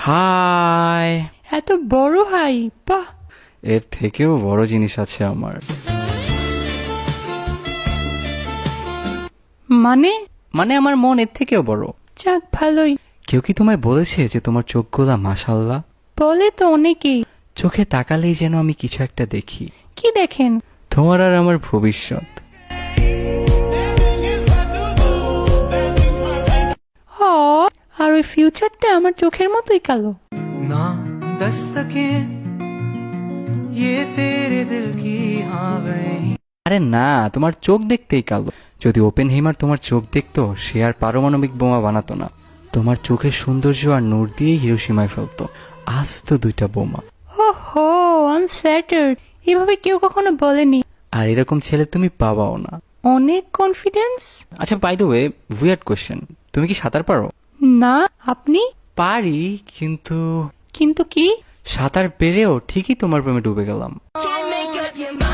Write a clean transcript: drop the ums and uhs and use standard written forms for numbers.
High. এত বড় high, বাহ। এর থেকেও বড় জিনিস আছে আমার। মানে? মানে আমার মন এর থেকেও বড়। যাক, ভালোই। কেউ কি তোমায় বলেছে যে তোমার চোখগুলা মাশাআল্লাহ? বলে তো অনেকেই। চোখে তাকালেই যেন আমি কিছু একটা দেখি। কি দেখেন? তোমার আর আমার ভবিষ্যৎ। হ, আর ওই ফিউচারটা আমার চোখের মতোই কালো। ना दस्तके ये तेरे दिल की हाँ गई। আরে না, তোমার চোখ দেখতেই কালো। যদি ওপেন হেইমার তোমার চোখ দেখতো, সে আর পারমাণবিক বোমা বানাতো না। তোমার চোখের সৌন্দর্য আর নূর দিয়েই হিরোশিমায় ফেলতো। আজ তো 2টা বোমা। ওহো, আই এম ফ্ল্যাটার্ড। এভাবে কেউ কখনো বলেনি। আর এরকম ছেলে তুমি পাবাও না। অনেক কনফিডেন্স। আচ্ছা, by the way, weird question, তুমি কি সাঁতার পারো? না, আপনি? পারি, কিন্তু কিন্তু কি? সাঁতার পেরেও ঠিকই তোমার প্রেমে ডুবে গেলাম। Can't make up your mind.